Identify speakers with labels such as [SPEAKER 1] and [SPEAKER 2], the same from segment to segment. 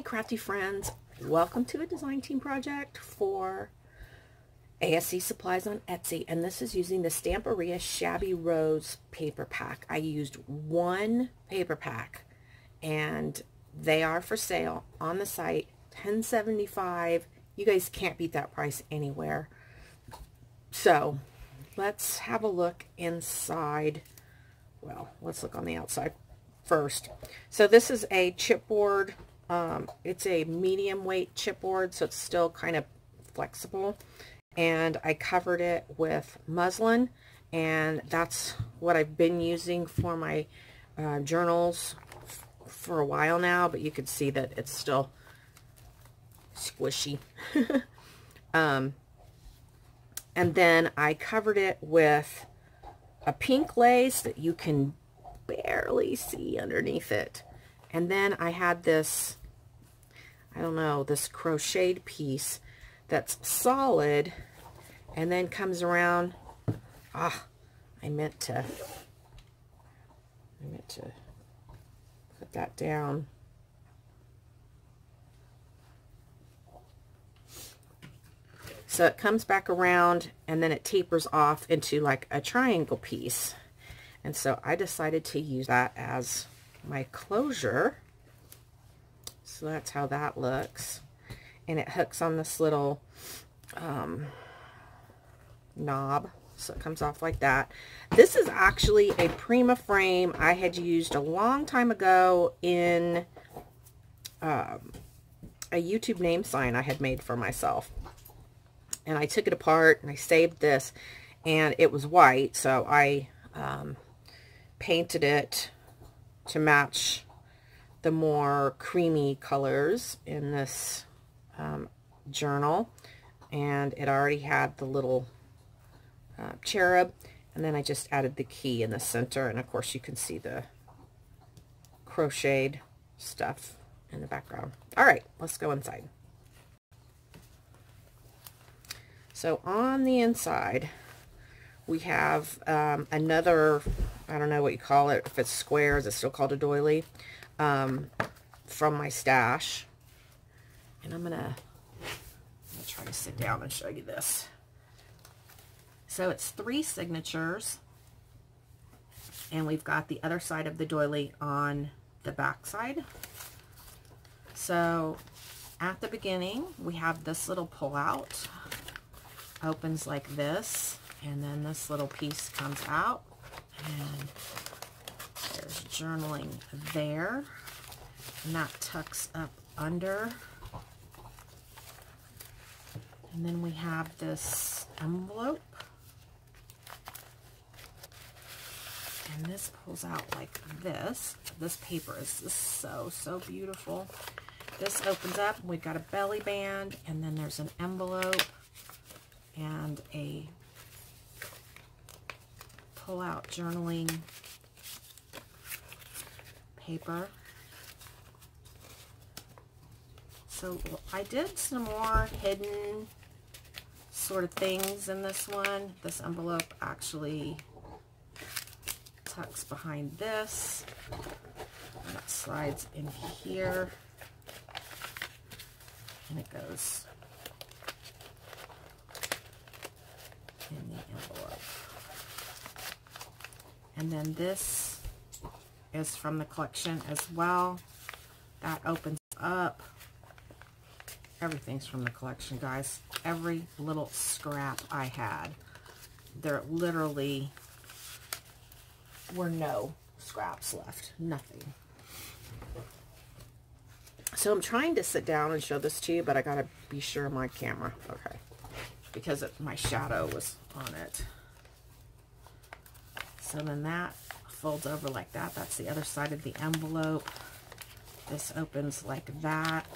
[SPEAKER 1] crafty friends, welcome to a design team project for ASC Supplies on Etsy, and this is using the Stamperia Shabby Rose paper pack. I used one paper pack and they are for sale on the site, $10.75. You guys can't beat that price anywhere. So let's have a look inside. Well, let's look on the outside first. So this is a chipboard. It's a medium weight chipboard, so it's still kind of flexible. And I covered it with muslin, and that's what I've been using for my journals for a while now, but you can see that it's still squishy. And then I covered it with a pink lace that you can barely see underneath it. And then I had this, I don't know, this crocheted piece that's solid and then comes around. I meant to put that down. So it comes back around and then it tapers off into like a triangle piece. And so I decided to use that as my closure. So that's how that looks. And it hooks on this little knob. So it comes off like that. This is actually a Prima frame I had used a long time ago in a YouTube name sign I had made for myself. And I took it apart and I saved this, and it was white, so I painted it to match the more creamy colors in this journal. And it already had the little cherub, and then I just added the key in the center, and of course you can see the crocheted stuff in the background. All right, let's go inside. So on the inside, we have another, I don't know what you call it, if it's square, is it still called a doily, from my stash. And I'm gonna try to sit down and show you this. So it's 3 signatures, and we've got the other side of the doily on the back side. So at the beginning, we have this little pull out. Opens like this, and then this little piece comes out, and there's journaling there, and that tucks up under. And then we have this envelope, and this pulls out like this. This paper is just so beautiful. This opens up, and we've got a belly band, and then there's an envelope and a pull-out journaling paper. So I did some more hidden sort of things in this one. This envelope actually tucks behind this, and it slides in here, and it goes in the envelope. And then this is from the collection as well. That opens up. Everything's from the collection, guys. Every little scrap I had. There literally were no scraps left. Nothing. So I'm trying to sit down and show this to you, but I gotta be sure of my camera. Okay. Because my shadow was on it. So then that folds over like that. That's the other side of the envelope. This opens like that.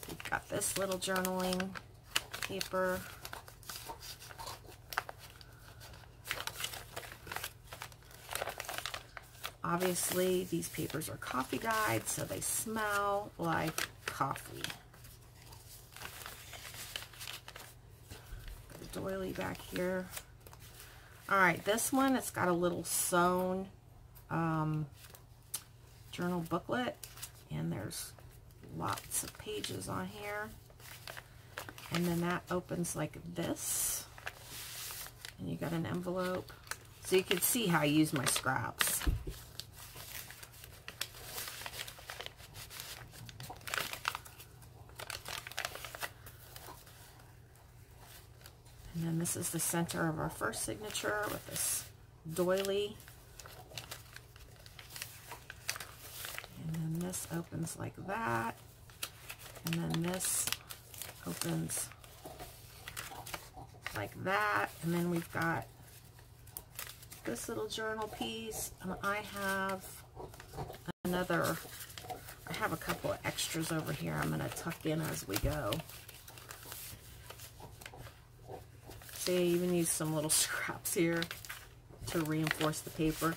[SPEAKER 1] We've got this little journaling paper. Obviously, these papers are coffee dyed, so they smell like coffee. Doily back here. All right, this one, it's got a little sewn journal booklet, and there's lots of pages on here. And then that opens like this. And you got an envelope. So you can see how I use my scraps. And then this is the center of our first signature with this doily. And then this opens like that. And then this opens like that. And then we've got this little journal piece. And I have another, I have a couple of extras over here I'm going to tuck in as we go. See, I even use some little scraps here to reinforce the paper.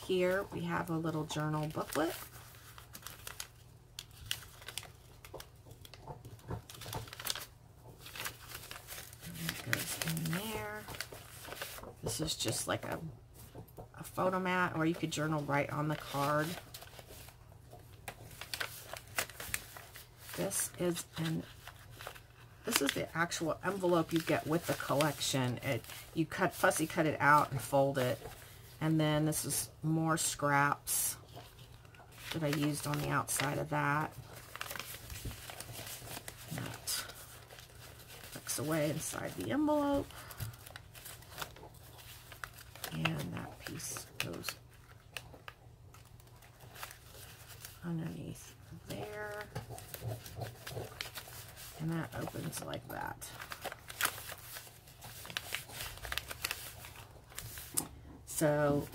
[SPEAKER 1] Here we have a little journal booklet. And it goes in there. This is just like a photo mat, or you could journal right on the card. This is the actual envelope you get with the collection. You fussy cut it out and fold it. And then this is more scraps that I used on the outside of that. And that tucks away inside the envelope. And that piece goes underneath there. And that opens like that. So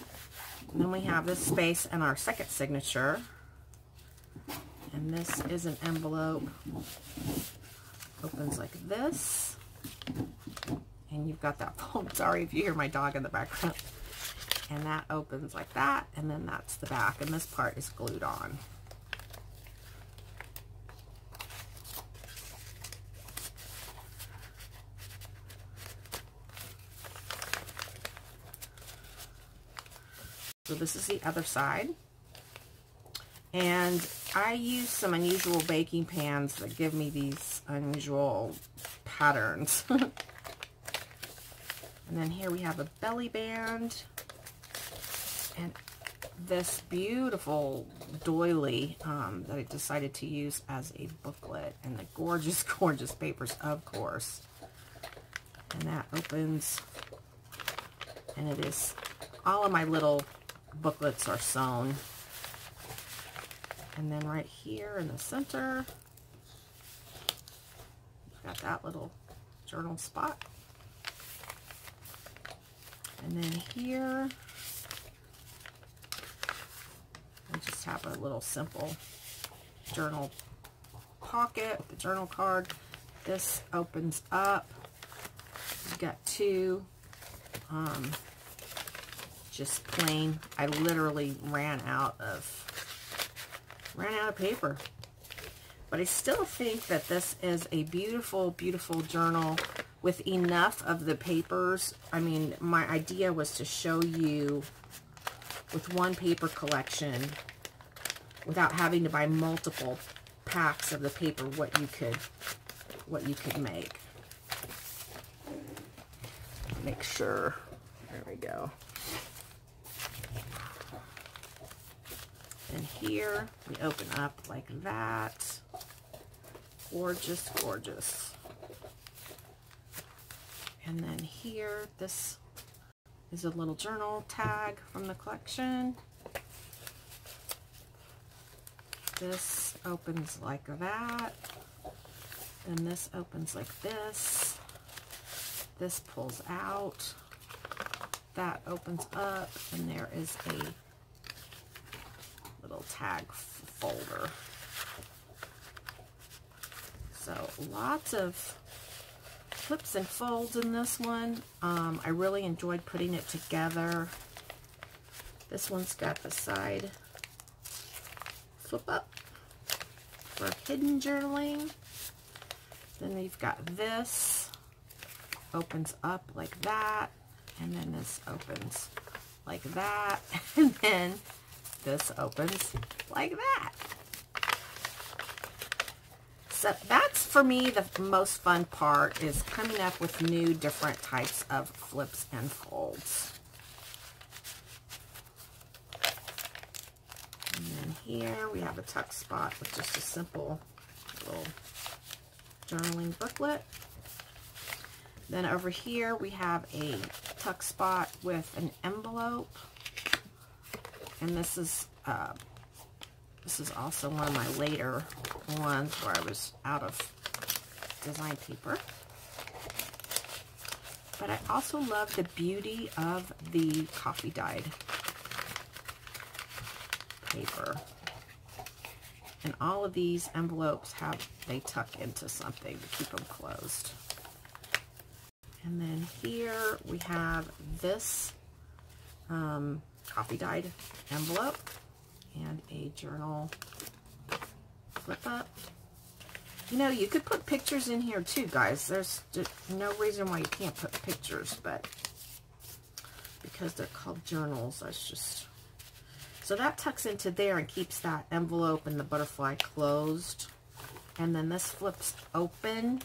[SPEAKER 1] then we have this space and our second signature. And this is an envelope. Opens like this. And you've got that fold. Sorry if you hear my dog in the background. And that opens like that. And then that's the back. And this part is glued on. So this is the other side. And I use some unusual baking pans that give me these unusual patterns. And then here we have a belly band. And this beautiful doily that I decided to use as a booklet. And the gorgeous, gorgeous papers, of course. And that opens. And it is, all of my little booklets are sewn. And then right here in the center, got that little journal spot. And then here, I just have a little simple journal pocket, the journal card. This opens up. You've got two just plain. I literally ran out of paper, but I still think that this is a beautiful, beautiful journal with enough of the papers. I mean, my idea was to show you with one paper collection without having to buy multiple packs of the paper what you could make. Make sure. There we go. And here we open up like that. Gorgeous, gorgeous. And then here, this is a little journal tag from the collection. This opens like that. And this opens like this. This pulls out. That opens up, and there is a little tag folder. So lots of flips and folds in this one. I really enjoyed putting it together. This one's got the side flip up for hidden journaling. Then you've got this, opens up like that, and then this opens like that, and then this opens like that. So that's, for me, the most fun part is coming up with new different types of flips and folds. And then here we have a tuck spot with just a simple little journaling booklet. Then over here we have a tuck spot with an envelope. And this is also one of my later ones where I was out of design paper. But I also love the beauty of the coffee dyed paper. And all of these envelopes they tuck into something to keep them closed. And then here we have this coffee dyed envelope and a journal flip up. You know, you could put pictures in here too, guys. There's just no reason why you can't put pictures, but because they're called journals, that's just... So that tucks into there and keeps that envelope and the butterfly closed. And then this flips open.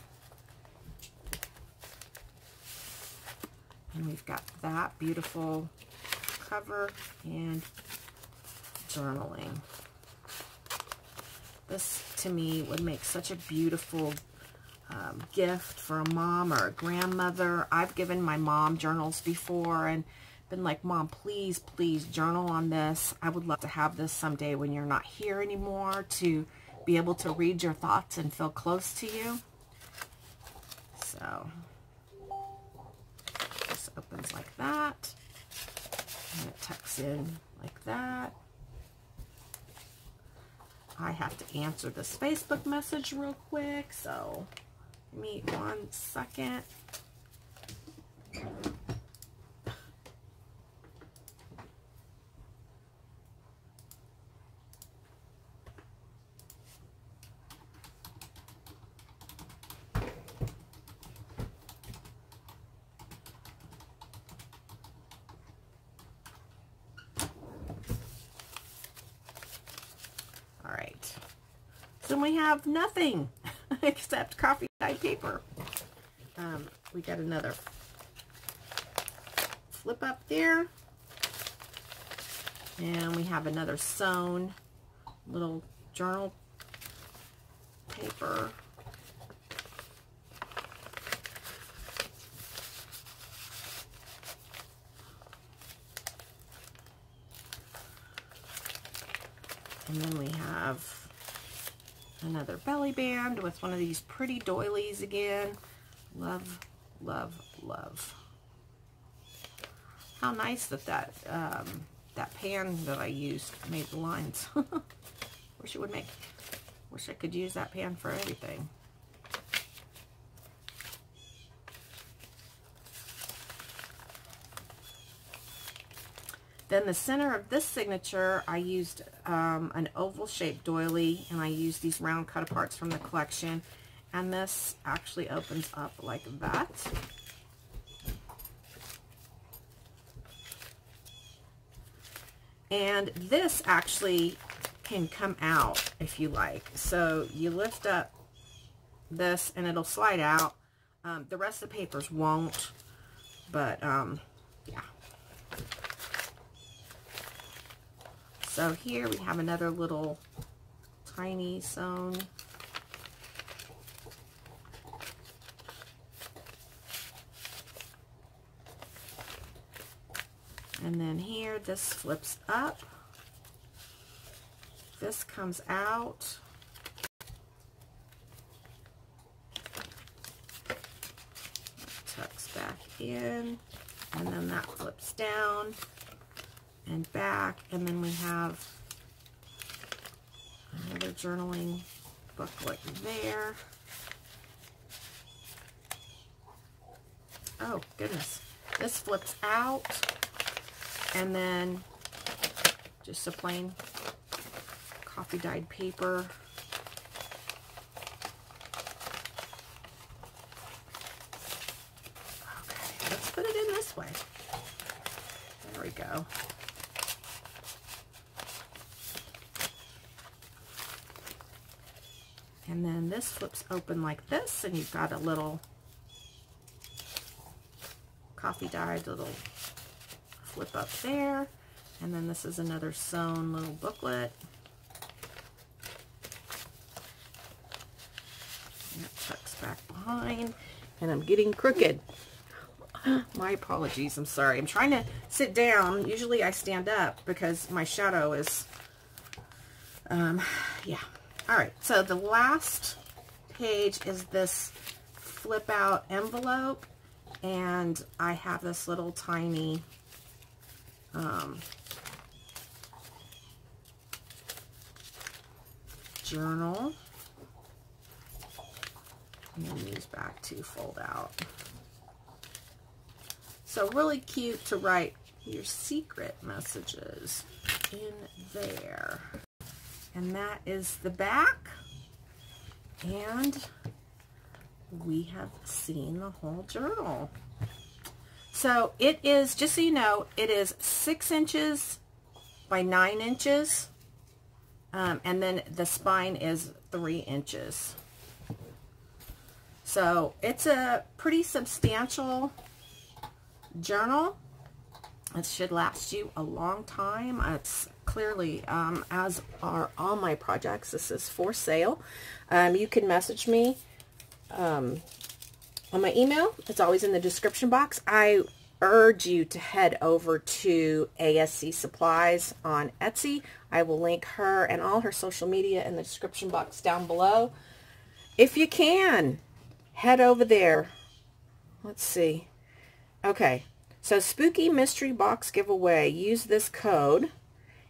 [SPEAKER 1] And we've got that beautiful cover and journaling. This, to me, would make such a beautiful gift for a mom or a grandmother. I've given my mom journals before and been like, Mom, please, please journal on this. I would love to have this someday when you're not here anymore, to be able to read your thoughts and feel close to you. So this opens like that, and it tucks in like that. I have to answer this Facebook message real quick, so give me 1 second. Then we have nothing except coffee dyed paper. We got another flip up there, and we have another sewn little journal paper. And then we have another belly band with one of these pretty doilies again. Love, love, love. How nice that that pan that I used made the lines. Wish it would make. Wish I could use that pan for everything. Then the center of this signature, I used an oval-shaped doily, and I used these round cut-aparts from the collection. And this actually opens up like that. And this actually can come out if you like. So you lift up this, and it'll slide out. The rest of the papers won't, but yeah. So here we have another little tiny sewn. And then here, this flips up. This comes out. Tucks back in. And then that flips down and back, and then we have another journaling booklet there. Oh goodness, this flips out, and then just a plain coffee dyed paper. Okay, let's put it in this way. There we go. And then this flips open like this, and you've got a little coffee dyed little flip up there. And then this is another sewn little booklet. And it tucks back behind. And I'm getting crooked. My apologies, I'm sorry. I'm trying to sit down. Usually I stand up because my shadow is, yeah. All right, so the last page is this flip out envelope, and I have this little tiny journal, and then these back to fold out. So really cute to write your secret messages in there. And that is the back. And we have seen the whole journal. So it is, just so you know, it is 6 inches by 9 inches. And then the spine is 3 inches. So it's a pretty substantial journal. It should last you a long time. It's clearly, as are all my projects, this is for sale. You can message me on my email. It's always in the description box. I urge you to head over to ASC Supplies on Etsy. I will link her and all her social media in the description box down below. If you can, head over there. Let's see. Okay, so Spooky Mystery Box Giveaway. Use this code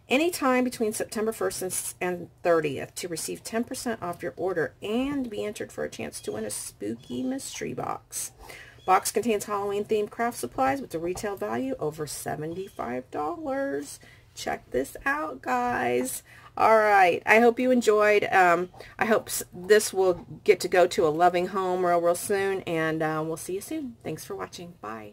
[SPEAKER 1] anytime between September 1st and 30th to receive 10% off your order and be entered for a chance to win a spooky mystery box. Box contains Halloween-themed craft supplies with a retail value over $75. Check this out, guys. All right. I hope you enjoyed. I hope this will get to go to a loving home real soon, and we'll see you soon. Thanks for watching. Bye.